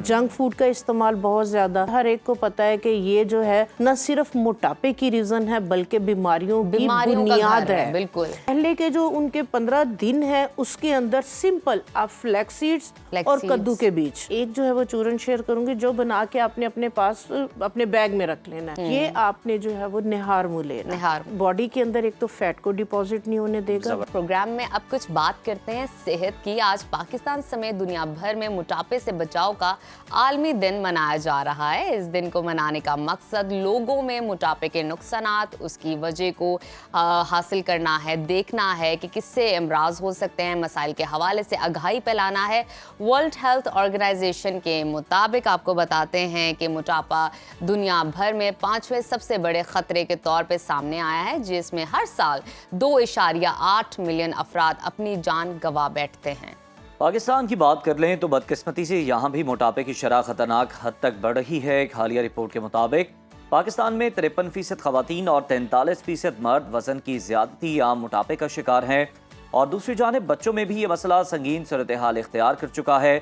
Junk food का इस्तेमाल बहुत ज्यादा, हर एक को पता है कि ये जो है न सिर्फ मोटापे की रीजन है बल्कि बीमारियों की बुनियाद है। बिल्कुल। पहले के जो उनके 15 दिन है उसके अंदर सिंपल आप फ्लैक्स सीड्स और कद्दू के बीज, एक जो है वो चूरन शेयर करूंगी जो बना के आपने अपने पास अपने बैग में रख लेना है। ये आपने जो है वो निहार मुँह लेना, निहार बॉडी के अंदर एक तो फैट को डिपॉजिट नहीं होने देगा। प्रोग्राम में अब कुछ बात करते हैं सेहत की। आज पाकिस्तान समेत दुनिया भर में मोटापे से बचाव का आलमी दिन मनाया जा रहा है। इस दिन को मनाने का मकसद लोगों में मोटापे के नुकसानात, उसकी वजह को हासिल करना है, देखना है कि किससे अमराज हो सकते हैं, मसाइल के हवाले से आगाही फैलाना है। वर्ल्ड हेल्थ ऑर्गेनाइजेशन के मुताबिक आपको बताते हैं कि मोटापा दुनिया भर में 5वें सबसे बड़े खतरे के तौर पे सामने आया है, जिसमें हर साल 2.8 मिलियन अफराद अपनी जान गंवा बैठते हैं। पाकिस्तान की बात कर लें तो बदकिस्मती से यहाँ भी मोटापे की शरह खतरनाक हद तक बढ़ रही है। एक हालिया रिपोर्ट के मुताबिक पाकिस्तान में 53% खवातीन और 43% मर्द वजन की ज्यादती या मोटापे का शिकार हैं, और दूसरी जानिब बच्चों में भी ये मसला संगीन सूरत हाल इख्तियार कर चुका है।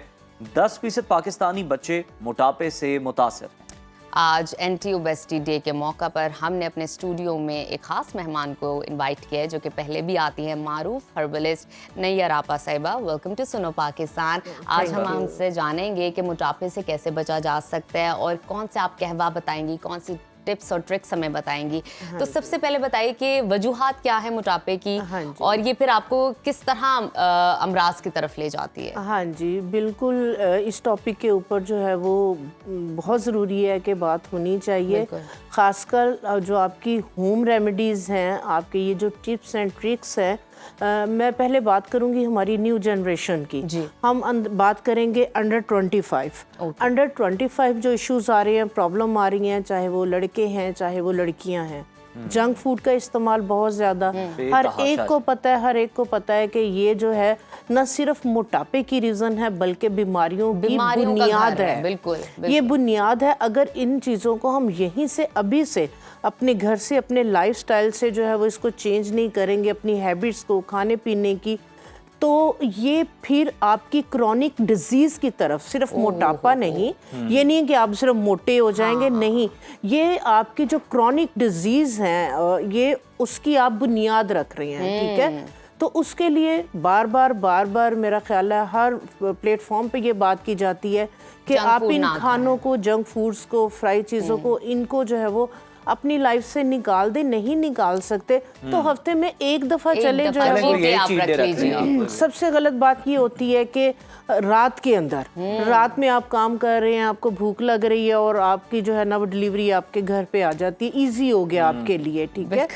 10% पाकिस्तानी बच्चे मोटापे से मुतासर हैं। आज एंटी ओबेसिटी डे के मौका पर हमने अपने स्टूडियो में एक खास मेहमान को इनवाइट किया है, जो कि पहले भी आती है, मारूफ हर्बलिस्ट नैयर आपा साहिबा। वेलकम टू सुनो पाकिस्तान। आज हम हमसे जानेंगे कि मोटापे से कैसे बचा जा सकता है और कौन से आप कहवा बताएंगी, कौन सी टिप्स और ट्रिक्स हमें बताएंगी। तो सबसे पहले बताइए कि वजूहात क्या है मोटापे की, और ये फिर आपको किस तरह अमराज की तरफ ले जाती है। हाँ जी, बिल्कुल। इस टॉपिक के ऊपर जो है वो बहुत ज़रूरी है कि बात होनी चाहिए, ख़ासकर जो आपकी होम रेमेडीज़ हैं, आपके ये जो टिप्स एंड ट्रिक्स हैं। मैं पहले बात करूंगी हमारी न्यू जनरेशन की। हम बात करेंगे अंडर 25। अंडर 25 जो इश्यूज आ रहे हैं, प्रॉब्लम आ रही हैं, चाहे वो लड़के हैं चाहे वो लड़कियां हैं, जंक फूड का इस्तेमाल बहुत ज़्यादा, हर एक को पता है, हर एक को पता है कि ये जो है न सिर्फ मोटापे की रीज़न है बल्कि बीमारियों की बुनियाद है। बिल्कुल। ये बुनियाद है। अगर इन चीज़ों को हम यहीं से अभी से अपने घर से, अपने लाइफस्टाइल से जो है वो इसको चेंज नहीं करेंगे, अपनी हैबिट्स को, खाने पीने की, तो ये फिर आपकी क्रॉनिक डिजीज की तरफ, सिर्फ मोटापा नहीं, ये नहीं है कि आप सिर्फ मोटे हो जाएंगे, नहीं, ये आपकी जो क्रॉनिक डिजीज हैं ये उसकी आप बुनियाद रख रहे हैं। ठीक है, तो उसके लिए बार बार मेरा ख्याल है हर प्लेटफॉर्म पे ये बात की जाती है कि आप इन खानों को, जंक फूड्स को, फ्राई चीज़ों को, इनको जो है वो अपनी लाइफ से निकाल दे। नहीं निकाल सकते तो हफ्ते में एक दफा चले जो है वो। सबसे गलत बात ये होती है कि रात के अंदर, रात में आप काम कर रहे हैं, आपको भूख लग रही है और आपकी जो है ना वो डिलीवरी आपके घर पे आ जाती है, इजी हो गया आपके लिए। ठीक है,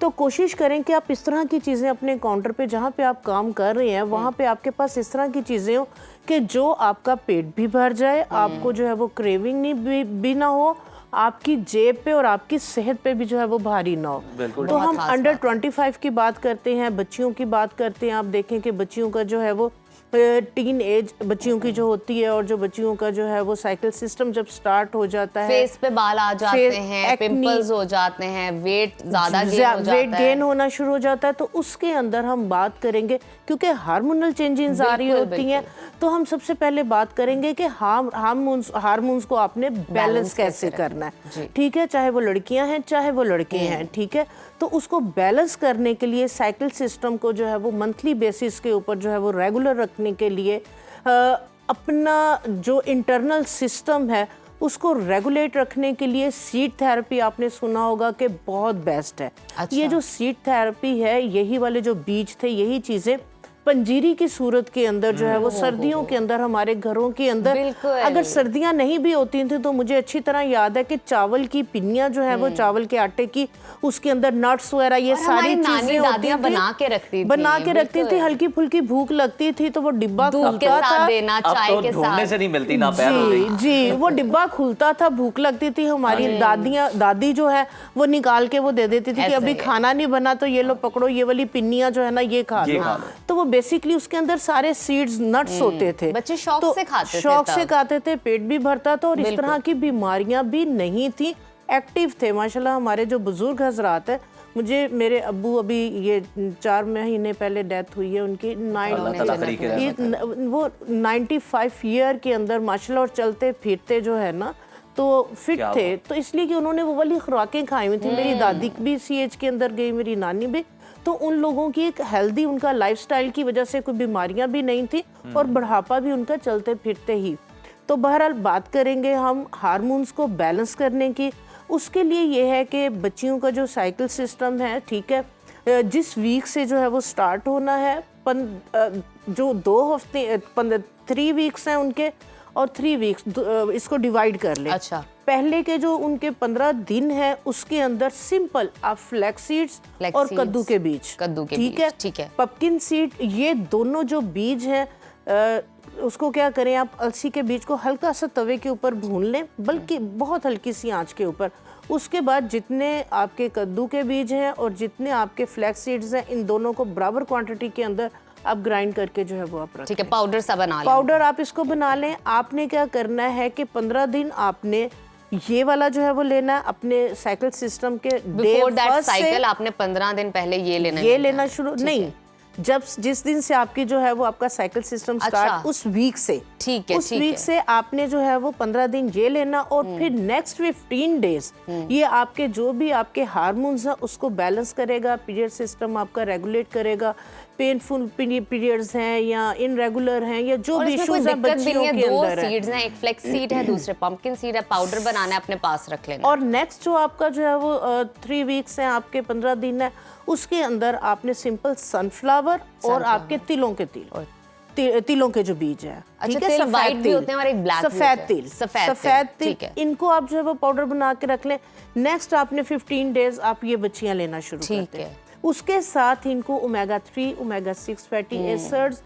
तो कोशिश करें कि आप इस तरह की चीज़ें अपने काउंटर पे, जहाँ पे आप काम कर रहे हैं, वहाँ पे आपके पास इस तरह की चीज़ें हो कि जो आपका पेट भी भर जाए, आपको जो है वो क्रेविंग नहीं भी ना हो, आपकी जेब पे और आपकी सेहत पे भी जो है वो भारी ना हो। तो हम अंडर 25 की बात करते हैं, बच्चियों की बात करते हैं। आप देखें कि बच्चियों का जो है वो टीन एज बच्चियों की जो होती है, और जो बच्चियों का जो है वो साइकिल सिस्टम जब स्टार्ट हो जाता है, फेस पे बाल आ जाते हैं, पिंपल्स हो जाते हैं, वेट गेन होना शुरू हो जाता है, तो उसके अंदर हम बात करेंगे, क्योंकि हार्मोनल चेंजेस आ रही होती हैं, तो हम सबसे पहले बात करेंगे कि हार्मोन्स को आपने बैलेंस कैसे करना है। ठीक है, चाहे वो लड़कियां हैं चाहे वो लड़के हैं। ठीक है, तो उसको बैलेंस करने के लिए साइकिल सिस्टम को जो है वो मंथली बेसिस के ऊपर जो है वो रेगुलर रखने के लिए अपना जो इंटरनल सिस्टम है उसको रेगुलेट रखने के लिए सीड थेरेपी आपने सुना होगा कि बहुत बेस्ट है। ये जो सीड थेरेपी है, यही वाले जो बीज थे, यही चीज़ें पंजीरी की सूरत के अंदर जो है वो सर्दियों के अंदर हमारे घरों के अंदर, अगर सर्दियां नहीं भी होती थी तो मुझे अच्छी तरह याद है कि चावल की पिन्नियां जो है वो चावल के आटे की, उसके अंदर नट्स वगैरह ये सारी चीजें बना के रखती थी। हल्की फुल्की भूख लगती थी तो वो डिब्बा खुलता था, ढूंढने से नहीं मिलती ना जी, वो डिब्बा खुलता था, भूख लगती थी, हमारी दादी जो है वो निकाल के वो दे देती थी कि अभी खाना नहीं बना तो ये लो पकड़ो, ये वाली पिन्नियां जो है ना ये खा लो। तो वो बेसिकली उसके अंदर सारे सीड्स, नट्स होते थे, बच्चे शौक से खाते थे, पेट भी भरता था और इस तरह की बीमारियां भी नहीं थी, एक्टिव थे। माशाल्लाह हमारे जो बुजुर्ग हजरात है मुझे मेरे अब्बू अभी ये 4 महीने पहले डेथ हुई है उनकी, अल्लाह ताला करी के रहमत वो 95 ईयर के अंदर माशाल्लाह, और चलते फिरते जो है ना तो फिट थे, तो इसलिए कि उन्होंने वो वाली खुराकें खाई हुई थी। मेरी दादी भी इसी एज के अंदर गई, मेरी नानी भी, तो उन लोगों की एक हेल्दी, उनका लाइफस्टाइल की वजह से कोई बीमारियां भी नहीं थी और बुढ़ापा भी उनका चलते फिरते ही। तो बहरहाल बात करेंगे हम हार्मोन्स को बैलेंस करने की। उसके लिए ये है कि बच्चियों का जो साइकिल सिस्टम है, ठीक है, जिस वीक से जो है वो स्टार्ट होना है, जो 2 हफ्ते 3 वीक्स हैं उनके, और 3 वीक्स इसको डिवाइड कर ले। अच्छा। पहले के जो उनके 15 दिन है उसके अंदर सिंपल आप फ्लैक्स सीड्स और कद्दू के बीज, ठीक है, पम्पकिन सीड, ये दोनों जो बीज हैं उसको क्या करें आप, अलसी के बीज को हल्का सा तवे के ऊपर भून लें, बल्कि बहुत हल्की सी आंच के ऊपर। उसके बाद जितने आपके कद्दू के बीज हैं और जितने आपके फ्लैक्स सीड्स हैं, इन दोनों को बराबर क्वांटिटी के अंदर आप ग्राइंड करके जो है वो आप रखें। ठीक है, पाउडर सा बना लें। पाउडर आप इसको बना लें। आपने क्या करना है कि 15 दिन आपने ये वाला जो है वो लेना है अपने साइकिल सिस्टम के बिफोर दैट साइकिल आपने 15 दिन पहले ये लेना शुरू नहीं, जब जिस दिन से आपकी जो है वो आपका साइकिल सिस्टम स्टार्ट, उस वीक से, ठीक है, उस वीक से आपने जो है वो 15 दिन ये लेना, और फिर नेक्स्ट 15 डेज ये आपके जो भी आपके हार्मोन्स हैं उसको बैलेंस करेगा, पीरियड सिस्टम आपका रेगुलेट करेगा, पेनफुल पीरियड्स हैं या इनरेगुलर हैं या जो भी इश्यूज हैं बच्चियों के अंदर है। सीड्स हैं, एक फ्लेक्स सीड है, दूसरे पंपकिन सीड है, पाउडर बनाना है, अपने पास रख लेना। और नेक्स्ट जो आपका जो है वो 3 वीक्स हैं, आपके 15 दिन है, उसके अंदर आपने सिंपल सनफ्लावर और आपके तिलों के तिलों के जो बीज है, अच्छा, तिल वाइट भी होते हैं और एक ब्लैक सफेद तिल, इनको आप जो है वो पाउडर बना के रख लें। नेक्स्ट आपने 15 डेज आप ये बच्चियां लेना शुरू करते हैं। उसके साथ इनको ओमेगा 3, ओमेगा 6 फैटी एसिड्स,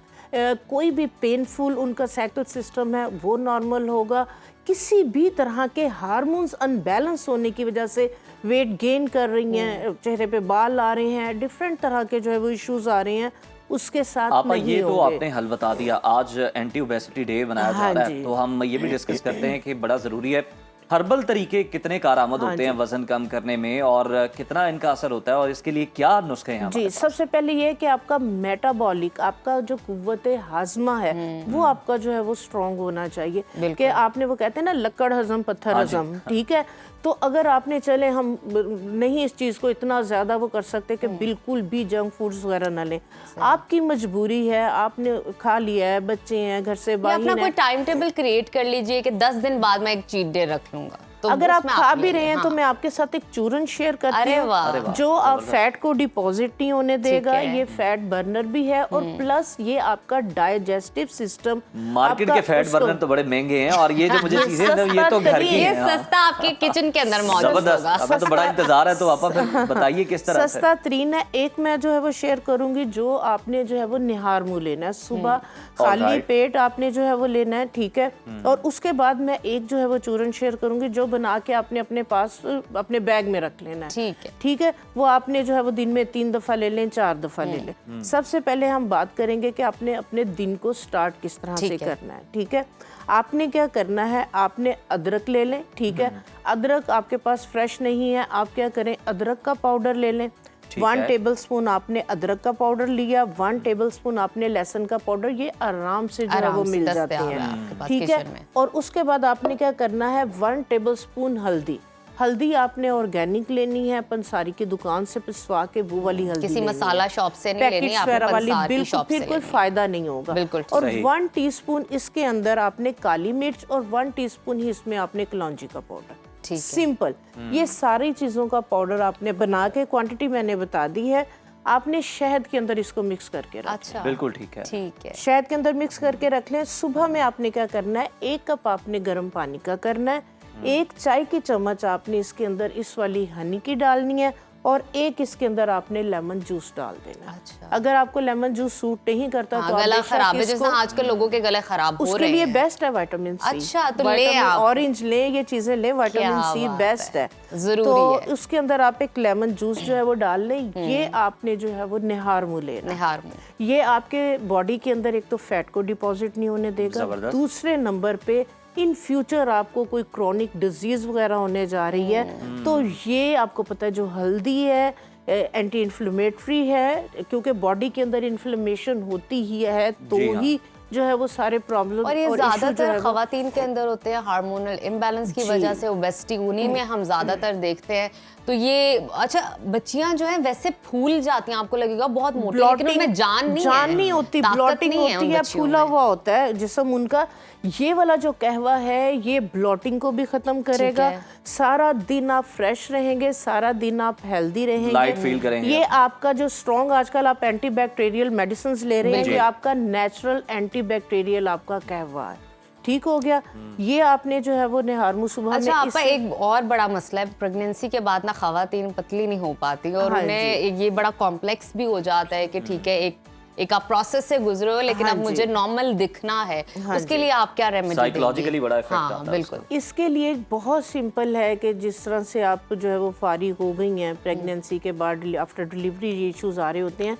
कोई भी पेनफुल उनका साइकिल सिस्टम है वो नॉर्मल होगा। किसी भी तरह के हार्मोन्स अनबैलेंस होने की वजह से वेट गेन कर रही हैं, चेहरे पे बाल आ रहे हैं, डिफरेंट तरह के जो है वो इश्यूज आ रहे हैं, उसके साथ आपा ये तो आपने हल बता दिया। आज एंटी ओबेसिटी डे मनाया जा रहा है, तो हम ये भी डिस्कस करते हैं कि बड़ा ज़रूरी है हर्बल तरीके कितने कारआमद होते हैं वजन कम करने में, और कितना इनका असर होता है, और इसके लिए क्या नुस्खे हैं? जी, सबसे पहले ये कि आपका मेटाबॉलिक, आपका जो कुव्वते हाजमा है वो आपका जो है वो स्ट्रॉन्ग होना चाहिए। कि आपने वो कहते हैं ना, लकड़ हजम पत्थर हजम, ठीक है। तो अगर आपने चले हम नहीं इस चीज़ को इतना ज़्यादा वो कर सकते कि बिल्कुल भी जंक फूड्स वगैरह ना लें, आपकी मजबूरी है, आपने खा लिया है, बच्चे हैं घर से बाहर, अपना कोई टाइम टेबल क्रिएट कर लीजिए कि 10 दिन बाद मैं एक चीट डे रख लूंगा। तो अगर आप खा भी रहे हैं तो मैं आपके साथ एक चूरन शेयर करती हूँ जो आप फैट को डिपॉजिट नहीं होने देगा। ये फैट बर्नर भी है और प्लस ये आपका डाइजेस्टिव सिस्टम। मार्केट के फैट बर्नर तो बड़े महंगे हैं और ये जो मुझे चीजें ये तो घर की हैं, सस्ता आपके किचन के अंदर मौजूद होगा। अब तो बड़ा इंतजार है, तो आप फिर बताइए किस तरह से। सस्ता तरीन है। एक मैं जो है वो शेयर करूंगी, जो आपने जो है वो निहार मुंह लेना है, सुबह खाली पेट आपने जो है वो लेना है, ठीक है। और उसके बाद मैं एक जो है वो चूरन शेयर करूंगी जो बना के आपने अपने पास अपने बैग में रख लेना है, ठीक है। वो आपने जो है वो दिन में 3 दफा ले लें, 4 दफा ले लें। सबसे पहले हम बात करेंगे कि आपने अपने दिन को स्टार्ट किस तरह से करना है, ठीक है। आपने क्या करना है, आपने अदरक ले लें, ठीक है। अदरक आपके पास फ्रेश नहीं है, आप क्या करें, अदरक का पाउडर ले लें। 1 टेबलस्पून आपने अदरक का पाउडर लिया, 1 टेबलस्पून आपने लहसुन का पाउडर, ये आराम से जो है वो मिल जाते हैं, ठीक है। और उसके बाद आपने क्या करना है, 1 टेबलस्पून हल्दी। हल्दी आपने ऑर्गेनिक लेनी है, पंसारी की दुकान से पिसवा के वो वाली हल्दी, किसी मसाला शॉप से नहीं लेनी, आपने पंसारी शॉप से, फिर कोई फायदा नहीं होगा। और 1 टीस्पून इसके अंदर आपने काली मिर्च और 1 टीस्पून ही इसमें आपने कलौंजी का पाउडर, सिंपल। ये सारी चीजों का पाउडर आपने बना के, क्वांटिटी मैंने बता दी है। आपने शहद के अंदर इसको मिक्स करके रखना। अच्छा, बिल्कुल ठीक है, ठीक है। शहद के अंदर मिक्स करके रख लें। सुबह में आपने क्या करना है, 1 कप आपने गर्म पानी का करना है, 1 चाय की चम्मच आपने इसके अंदर इस वाली हनी की डालनी है और 1 इसके अंदर आपने लेमन जूस डाल देना। अच्छा। अगर आपको लेमन जूस सूट नहीं करता तो गला खराब है, जैसे आजकल लोगों के गले खराब हो रहे हैं, उसके लिए बेस्ट है विटामिन सी। अच्छा, तो ले आप ऑरेंज ले, ये चीजें ले, विटामिन सी बेस्ट है, जरूरी है। तो उसके अंदर आप एक लेमन जूस जो है वो डाल लें। ये आपने जो है वो निहार मुंह लेना, निहार मुंह। ये आपके बॉडी के अंदर एक तो फैट को डिपॉजिट नहीं होने देगा, दूसरे नंबर पे इन फ्यूचर आपको कोई क्रॉनिक डिजीज वगैरह होने जा रही है तो ये आपको पता है जो हल्दी है एंटी इन्फ्लेमेटरी है, क्योंकि बॉडी के अंदर इन्फ्लेमेशन होती ही है तो जी हाँ। ही जो है वो सारे प्रॉब्लम और ये ज्यादातर खवातीन के अंदर होते हैं हार्मोनल इम्बैलेंस की वजह से, ओबेसिटी उन्हीं में हम ज्यादातर देखते हैं। तो ये अच्छा, बच्चियां जो हैं वैसे फूल जाती हैं, आपको लगेगा बहुत मोटी, लेकिन उनमें जान नहीं होती, ताकत ब्लॉटिंग नहीं है होती उन है, बच्चियों फूला में। हुआ होता है जिस्म उनका। ये वाला जो कहवा है ये ब्लॉटिंग को भी खत्म करेगा, है। सारा दिन आप फ्रेश रहेंगे, सारा दिन आप हेल्दी रहेंगे, लाइट फील करेंगे। ये आपका जो स्ट्रॉन्ग आजकल आप एंटीबैक्टीरियल मेडिसिन ले रहे हैं, ये आपका नेचुरल एंटीबैक्टीरियल आपका कहवा है, ठीक हो गया। ये आपने जो है वो निहारमू सुबह अच्छा, में आपका एक और बड़ा मसला है, प्रेगनेंसी के बाद ना खवातीन पतली नहीं हो पाती और हाँ उन्हें ये बड़ा कॉम्प्लेक्स भी हो जाता है कि ठीक है एक आप प्रोसेस से गुजरे हो, लेकिन हाँ अब जी। मुझे नॉर्मल दिखना है, हाँ उसके जी। लिए आप क्या रेमेडी देंगी? साइकोलॉजिकली बड़ा इफेक्ट आता हाँ है बिल्कुल। इसके लिए बहुत सिंपल है कि जिस तरह से आप जो है वो फारिग हो गई हैं प्रेगनेंसी के बाद, आफ्टर डिलीवरी ये इश्यूज आ रहे होते हैं,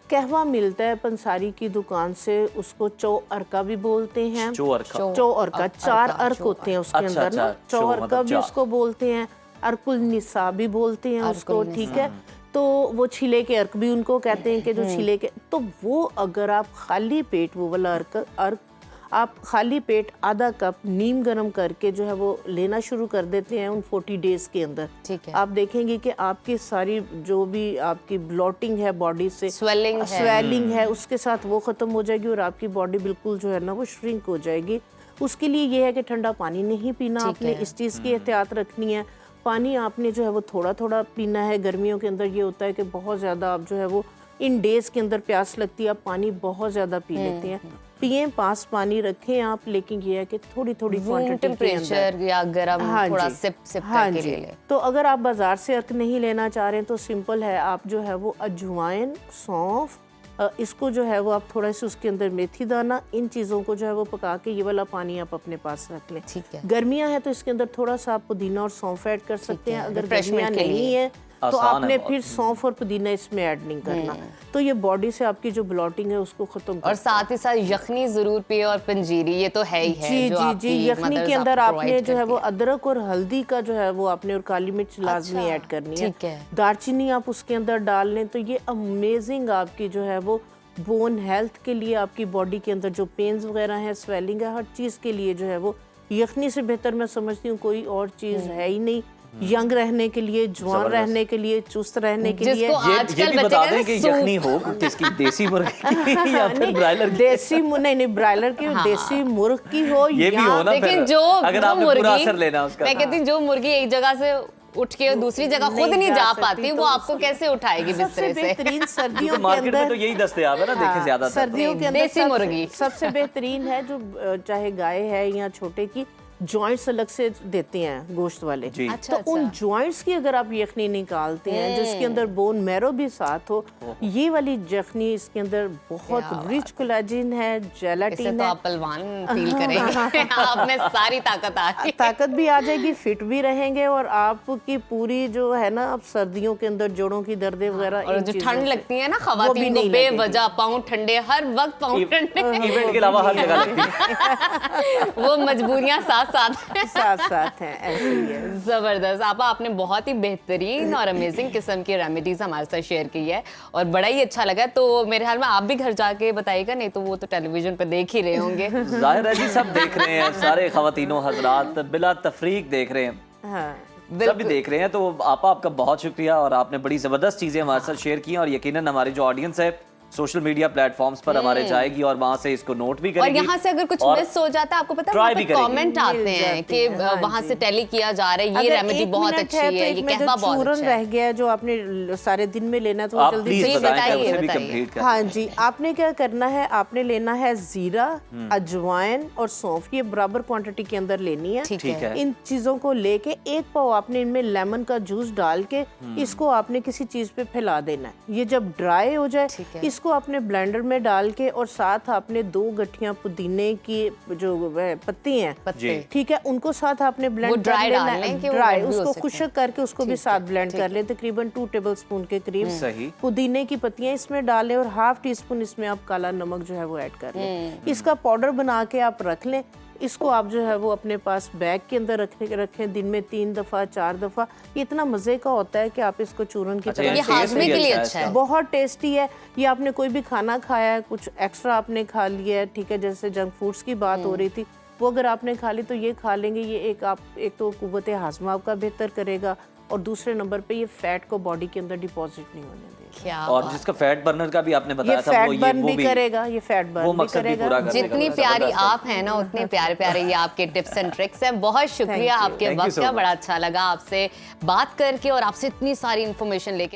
कहवा मिलता है पंसारी की दुकान से, उसको चौ अर्का भी बोलते हैं। चो अर्का। चौ अर्का, 4 अर्क होते हैं उसके अच्छा, अंदर ना, अच्छा, चौ चौ अर्का मतलब भी चार। उसको बोलते हैं, अर्कुल निसा भी बोलते हैं उसको, अर्कुल ठीक है। तो वो छिले के अर्क भी उनको कहते हैं कि जो छिले के, तो वो अगर आप खाली पेट वो वाला अर्क आप खाली पेट आधा कप नीम गर्म करके जो है वो लेना शुरू कर देते हैं उन 40 डेज के अंदर, ठीक है। आप देखेंगे कि आपकी सारी जो भी आपकी ब्लॉटिंग है बॉडी से, स्वेलिंग है उसके साथ वो खत्म हो जाएगी और आपकी बॉडी बिल्कुल जो है ना वो श्रिंक हो जाएगी। उसके लिए ये है कि ठंडा पानी नहीं पीना, आपने इस चीज़ की एहतियात रखनी है। पानी आपने जो है वो थोड़ा थोड़ा पीना है। गर्मियों के अंदर ये होता है कि बहुत ज़्यादा आप जो है वो इन डेज के अंदर प्यास लगती है, आप पानी बहुत ज़्यादा पी लेते हैं, पिए, पास पानी रखें आप, लेकिन ये है कि थोड़ी थोड़ी क्वांटिटी के अंदर। टेम्परेचर या गरम थोड़ा सिप करके ले लें। तो अगर आप बाजार से अर्क नहीं लेना चाह रहे हैं तो सिंपल है, आप जो है वो अजवाइन, सौंफ, इसको जो है वो आप थोड़ा सा उसके अंदर मेथी दाना, इन चीज़ों को जो है वो पका के ये वाला पानी आप अपने पास रख लें। ठीक है। गर्मियाँ हैं तो इसके अंदर थोड़ा सा आप पुदीना और सौंफ ऐड कर सकते हैं। अगर गर्मियाँ Refreshment के नहीं लिए। है तो आसान है आपने बहुत। फिर सौंफ और पुदीना इसमें ऐड नहीं करना, तो ये बॉडी से आपकी जो ब्लॉटिंग है उसको खत्म और साथ ही साथ यखनी जरूर पिए और पंजीरी, ये तो है ही है जी जो जी जी। आपकी यखनी mothers के अंदर आपको आपने provide जो है वो करती अदरक और हल्दी का जो है वो आपने और काली मिर्च लाजमी अच्छा, ऐड करनी है। ठीक है। दालचीनी आप उसके अंदर डाल लें तो ये अमेजिंग आपकी जो है वो बोन हेल्थ के लिए, आपकी बॉडी के अंदर जो पेन्स वगैरह हैं, स्वेलिंग है, हर चीज़ के लिए जो है वो यखनी से बेहतर मैं समझती हूँ कोई और चीज़ है ही नहीं। यंग रहने के लिए, जवान रहने के लिए, चुस्त रहने के लिए। जिसको ये आजकल भी बच्चे बता कहते दें कि हैं सूप। यखनी हो किसकी, देसी मुर्गी की या फिर ब्रायलर की? देसी नहीं ब्रायलर की, देसी मुर्ग की हो ये भी या हो ना लेकिन फिर, जो अगर जो आपने पूरा मुर्गी, असर लेना है उसका। मैं कहती हूँ जो मुर्गी एक जगह से उठ के दूसरी जगह खुद नहीं जा पाती, वो आपको कैसे उठाएगी सबसे बिस्तरे से? बेहतरीन सर्दियों के मार्केट में अंदर तो यही दस्तयाब है ना, देखें ज्यादा सर्दियों के अंदर देसी मुर्गी। सबसे बेहतरीन है जो चाहे गाय है या छोटे की, जॉइंट्स अलग से देते हैं गोश्त वाले। जी। अच्छा, तो उन जॉइंट्स की अगर आप यखनी निकालते हैं जिसके अंदर बोन मैरो भी साथ हो, ये वाली यखनी इसके अंदर बहुत रिच कोलेजन है, इससे जेलाटिन तो है, आप पहलवान फील करेंगे। आप में सारी ताकत आ रही है। ताकत भी आ जाएगी, फिट भी रहेंगे और आपकी पूरी जो है ना, अब सर्दियों के अंदर जोड़ों की दर्दें वगैरह, और इन जो चीज़ों ठंड से लगती है ना वो भी खवातीन को, नहीं लगेगी। बेवजह पाँव ठंडे, हर वक्त पाँव ठंडे, इवेंट के अलावा हर जगह लगती है। वो मजबूरियां साथ साथ हैं। साथ साथ हैं, ऐसे ही है। जबरदस्त आपा, आपने बहुत ही बेहतरीन और अमेजिंग किस्म की रेमेडीज हमारे साथ शेयर की है और बड़ा ही अच्छा लगा। तो मेरे ख्याल में आप भी घर जाके बताइएगा, नहीं तो वो तो टेलीविजन पे देख ही रहे होंगे। जाहिर है जी, सब देख रहे हैं, सारे खवातीनों हजरात बिला तफरीक देख रहे हैं, हाँ सब भी देख रहे हैं। तो आपा, आपका बहुत शुक्रिया और आपने बड़ी जबरदस्त चीजें हमारे साथ शेयर की हैं और यकीनन हमारी जो ऑडियंस है सोशल मीडिया प्लेटफॉर्म्स पर हमारे जाएगी और वहां से इसको नोट भी और करेगी। यहाँ से अगर कुछ और मिस हो जाता है, आपको पता try है भी करेंगे। कमेंट आते मिल हैं जाती कि है, हाँ वहाँ जी। से टेली किया जा रहा है, ये अगर रेमेडी एक बहुत मिनट अच्छी तो है, ये एक में जो कहवा बहुत चूरन अच्छा रह है। गया है जो आपने सारे दिन में लेना है तो वो आप जल्दी प्लीज से बताएं बताइए, कि उसे भी बताइए। कंप्लीट करें। हाँ जी, आपने क्या करना है, आपने लेना है जीरा, अजवाइन और सौंफ, ये बराबर क्वांटिटी के अंदर लेनी है। ठीक ठीक है। है। इन चीजों को लेके एक पाव आपने इनमें लेमन का जूस डाल के इसको आपने किसी चीज पे फैला देना है। ये जब ड्राई हो जाए ठीक है। इसको आपने ब्लेंडर में डाल के और साथ आपने 2 गठियां पुदीने की जो पत्ती हैं, पत्ते ठीक है, उनको साथ आपने ब्लेंड वो कर dry लेना डाल लें कि वो ड्राई, blend भी हो उसको सकते खुशक हैं। करके उसको भी साथ ब्लेंड कर लें, तकरीबन 2 टेबलस्पून के करीब सही। पुदीने की पत्तियां इसमें डालें और ½ टीस्पून इसमें आप काला नमक जो है वो ऐड कर लें। इसका पाउडर बना के आप रख लें। इसको आप जो है वो अपने पास बैग के अंदर रखें दिन में 3 दफ़ा 4 दफ़ा। ये इतना मज़े का होता है कि आप इसको चूरन की अच्छा, तरह ये टेस्ट हाजमे भी के लिए अच्छा है अच्छा है। इसका। बहुत टेस्टी है। ये आपने कोई भी खाना खाया है, कुछ एक्स्ट्रा आपने खा लिया है, ठीक है, जैसे जंक फूड्स की बात हो रही थी, वो अगर आपने खा ली तो ये खा लेंगे। ये एक तो कुव्वत हाजमा आपका बेहतर करेगा और दूसरे नंबर पे ये फैट को बॉडी के अंदर डिपॉजिट नहीं होने देगा। क्या और बात। जिसका फैट बर्नर का भी आपने ये बताया था, फैट वो बर्न वो भी करेगा, ये फैट वो बर्न भी मकसद भी करेगा। पूरा करेगा। जितनी तो प्यारी जबरदस्त है। आप हैं ना, उतने प्यारे प्यारे ये आपके टिप्स एंड ट्रिक्स हैं। बहुत शुक्रिया Thank you. आपके Thank you वक्त so का, much. बड़ा अच्छा लगा आपसे बात करके और आपसे इतनी सारी इन्फॉर्मेशन लेके।